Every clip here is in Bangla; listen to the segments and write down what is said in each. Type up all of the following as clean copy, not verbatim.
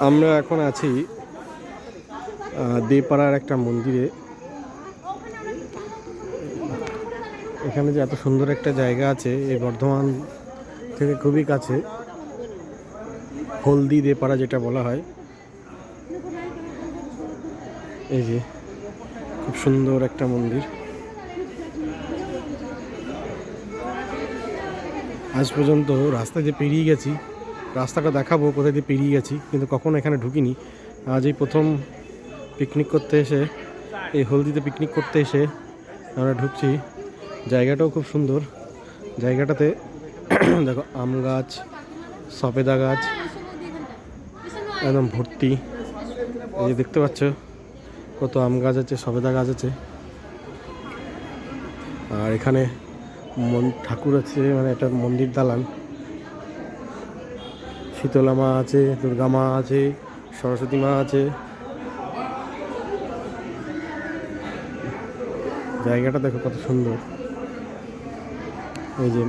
আমরা এখন আছি দেপাড়ার একটা মন্দিরে। এখানে যে এত সুন্দর একটা জায়গা আছে, এই বর্ধমান থেকে খুবই কাছে, হলদি দেপাড়া যেটা বলা হয়। এই যে খুব সুন্দর একটা মন্দির। আজ পর্যন্ত রাস্তা যে পেরিয়ে গেছি, রাস্তাটা দেখাবো কোথায় দিয়ে পেরিয়ে গেছি, কিন্তু কখনো এখানে ঢুকিনি। আজ এই প্রথম পিকনিক করতে এসে, এই হলদিতে পিকনিক করতে এসে আমরা ঢুকছি। জায়গাটাও খুব সুন্দর। জায়গাটাতে দেখো আম গাছ, সবেদা গাছ একদম ভর্তি। এই যে দেখতে পাচ্ছ কত আম গাছ আছে, সবেদা গাছ আছে। আর এখানে ঠাকুর আছে, মানে একটা মন্দির দালান। শীতলা মা আছে, দুর্গা মা আছে, সরস্বতী মা আছে। জায়গাটা দেখো কত সুন্দর। এই যে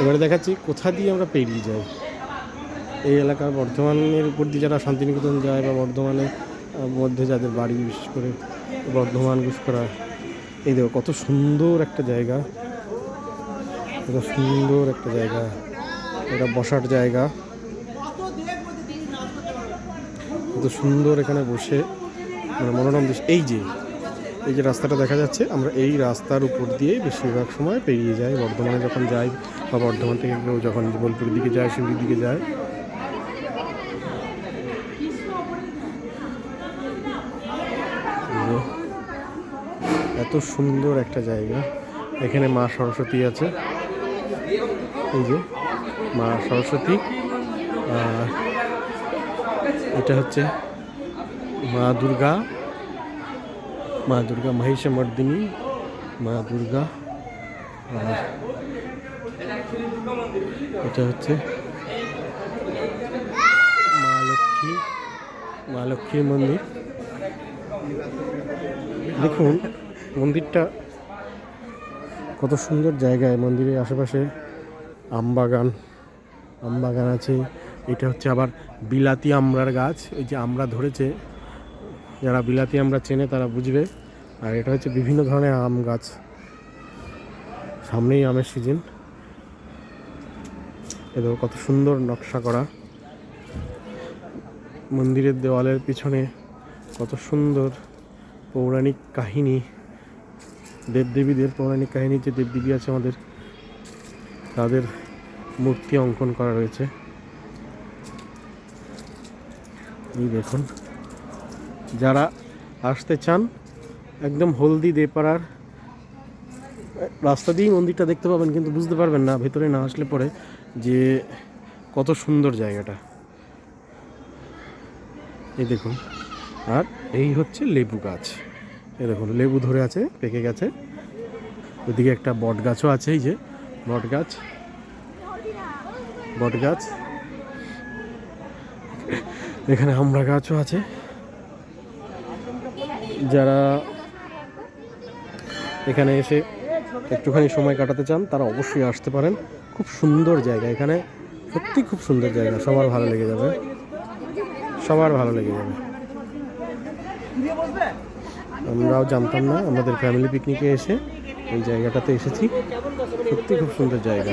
এবারে দেখাচ্ছি কোথা দিয়ে আমরা পেরিয়ে যাই। এই এলাকার বর্ধমানের উপর দিয়ে যারা শান্তিনিকেতন যায়, বা বর্ধমানের মধ্যে যাদের বাড়ি, বিশেষ করে বর্ধমান গুসকরা, এই দেখো কত সুন্দর একটা জায়গা, কত সুন্দর একটা জায়গা। এটা বসার জায়গা, কত সুন্দর এখানে বসে মানে মনোরম দৃশ্য। এই যে রাস্তাটা দেখা যাচ্ছে, আমরা এই রাস্তার উপর দিয়ে বেশিরভাগ সময় পেরিয়ে যাই বর্ধমানে যখন যাই, বা বর্ধমান থেকে কেউ যখন বোলপুরের দিকে যায়, শিউরির দিকে যায়। এত সুন্দর একটা জায়গা। এখানে মা সরস্বতী আছে, এই যে মা সরস্বতী। আর এটা হচ্ছে মা দুর্গা, মহিষমর্দিনী মা দুর্গা। আর এটা হচ্ছে মা লক্ষ্মীর মন্দির। দেখুন মন্দিরটা কত সুন্দর জায়গায়। মন্দিরের আশেপাশে আম বাগান আছে। এটা হচ্ছে আবার বিলাতি আমড়ার গাছ। এই যে আমড়া ধরেছে, যারা বিলাতি আমড়া চেনে তারা বুঝবে। আর এটা হচ্ছে বিভিন্ন ধরনের আম গাছ। সামনেই আমের সিজন। এদের কত সুন্দর নকশা করা। মন্দিরের দেওয়ালের পিছনে কত সুন্দর পৌরাণিক কাহিনী, দেবদেবীদের পৌরাণিক কাহিনী। যে দেবদেবী আছে আমাদের, তাদের মূর্তি অঙ্কন করা রয়েছে। এই দেখুন, যারা আসতে চান একদম হলদি দেপাড়ার রাস্তা দিয়েই মন্দিরটা দেখতে পাবেন, কিন্তু বুঝতে পারবেন না ভেতরে না আসলে পরে যে কত সুন্দর জায়গাটা। এই দেখুন, আর এই হচ্ছে লেবু গাছ। এই দেখুন লেবু ধরে আছে, পেকে গেছে। ওইদিকে একটা বট গাছও আছে। এই যে বট গাছ। এখানে আমড়া গাছও আছে। যারা এখানে এসে একটুখানি সময় কাটাতে চান তারা অবশ্যই আসতে পারেন। খুব সুন্দর জায়গা, এখানে সত্যি খুব সুন্দর জায়গা। সবার ভালো লেগে যাবে। আমরাও জানতাম না, আমাদের ফ্যামিলি পিকনিকে এসে এই জায়গাটাতে এসেছি। সত্যি খুব সুন্দর জায়গা।